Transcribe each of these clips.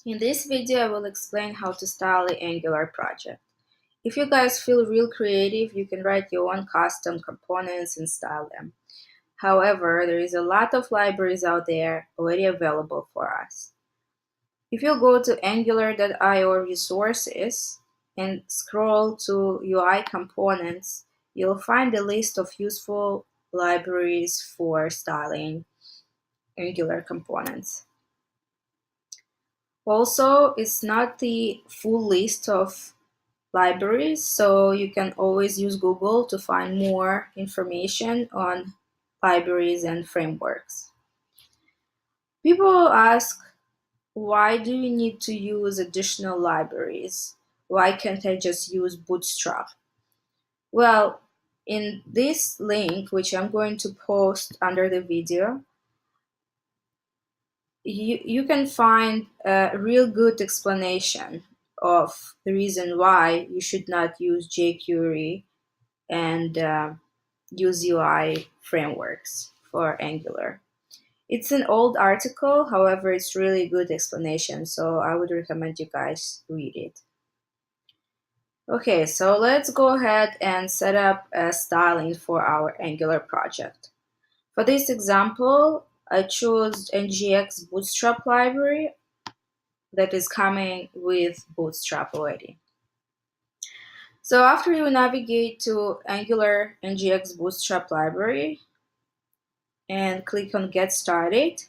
In this video, I will explain how to style the Angular project. If you guys feel real creative, you can write your own custom components and style them. However, there is a lot of libraries out there already available for us. If you go to angular.io resources and scroll to UI components, you'll find a list of useful libraries for styling Angular components. Also, it's not the full list of libraries, so you can always use Google to find more information on libraries and frameworks. People ask, why do you need to use additional libraries? Why can't I just use Bootstrap? Well, in this link, which I'm going to post under the video, you can find a real good explanation of the reason why you should not use jQuery and use UI frameworks for Angular. It's an old article, however, it's really good explanation, so I would recommend you guys read it. Okay, so let's go ahead and set up a styling for our Angular project. For this example, I chose NGX Bootstrap library that is coming with Bootstrap already. So after you navigate to Angular NGX Bootstrap library and click on Get Started,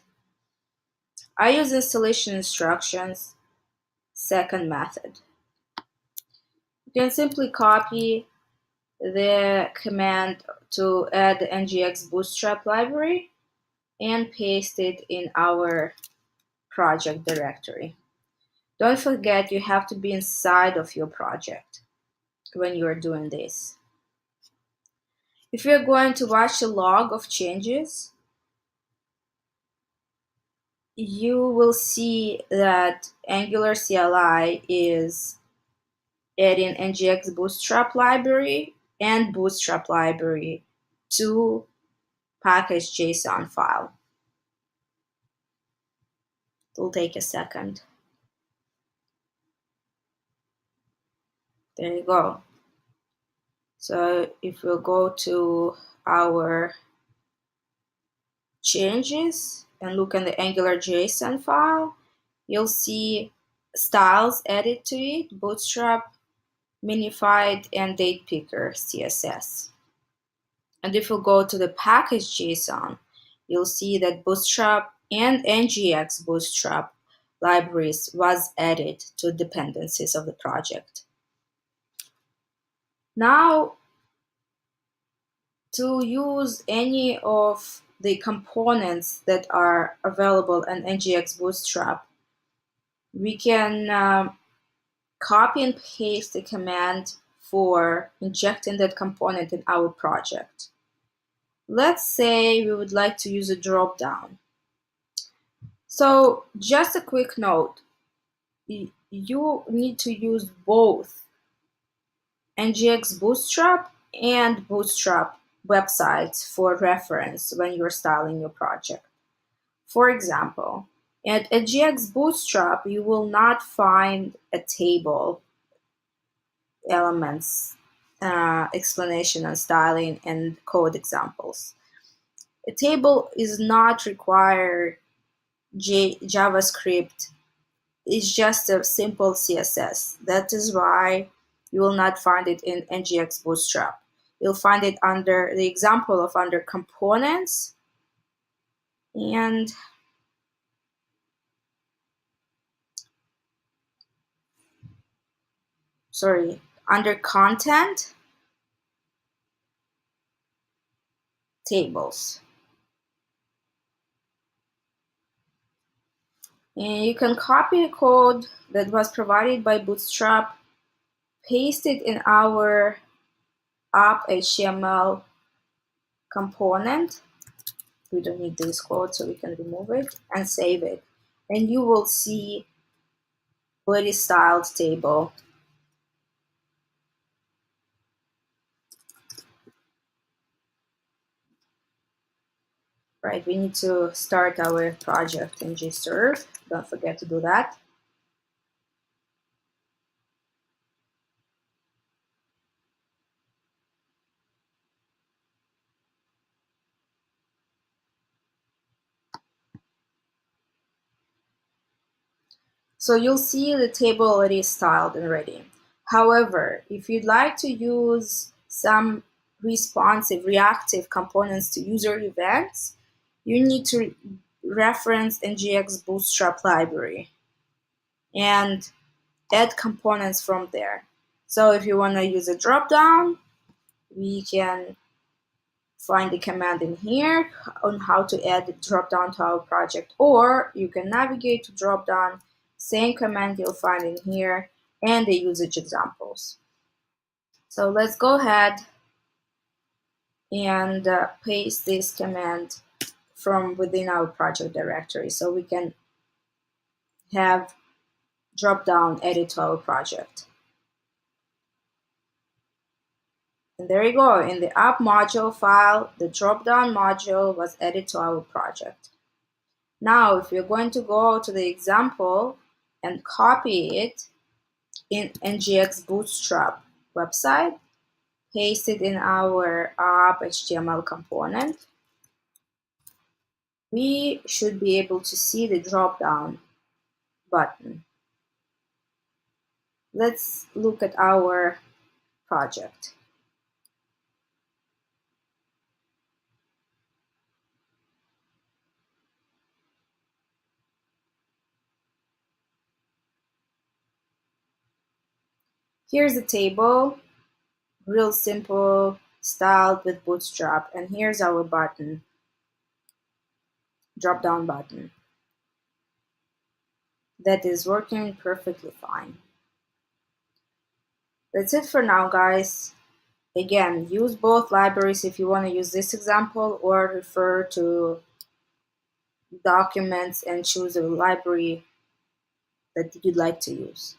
I use installation instructions second method. You can simply copy the command to add the NGX Bootstrap library and paste it in our project directory. Don't forget, you have to be inside of your project when you are doing this. If you're going to watch a log of changes, you will see that Angular CLI is adding NGX Bootstrap library and Bootstrap library to package.json file. It will take a second. There you go. So if we'll go to our changes and look in the Angular JSON file, you'll see styles added to it, Bootstrap, Minified, and Date Picker CSS. And if you go to the package.json, you'll see that Bootstrap and NGX Bootstrap libraries was added to dependencies of the project. Now, to use any of the components that are available in NGX Bootstrap, we can copy and paste the command for injecting that component in our project. Let's say we would like to use a dropdown. So just a quick note, you need to use both NGX Bootstrap and Bootstrap websites for reference when you're styling your project. For example, at NGX Bootstrap, you will not find a table elements explanation and styling and code examples. A table is not required JavaScript. It's just a simple CSS. That is why you will not find it in NGX Bootstrap. You'll find it under the example of under components and under content tables. And you can copy the code that was provided by Bootstrap, paste it in our app.html component. We don't need this code, so we can remove it and save it. And you will see already styled table. Right, we need to start our project in gserve. Don't forget to do that. So you'll see the table already styled and ready. However, if you'd like to use some responsive, reactive components to user events, you need to reference NGX Bootstrap library and add components from there. So if you want to use a dropdown, we can find the command in here on how to add the dropdown to our project, or you can navigate to dropdown, same command you'll find in here, and the usage examples. So let's go ahead and paste this command from within our project directory so we can have dropdown added to our project. And there you go, in the app module file, the dropdown module was added to our project. Now, if you're going to go to the example and copy it in NGX Bootstrap website, paste it in our app HTML component, we should be able to see the drop-down button. Let's look at our project. Here's the table, real simple, styled with Bootstrap, and here's our button, drop-down button. That is working perfectly fine. That's it for now, guys. Again, use both libraries if you want to use this example, or refer to documents and choose a library that you'd like to use.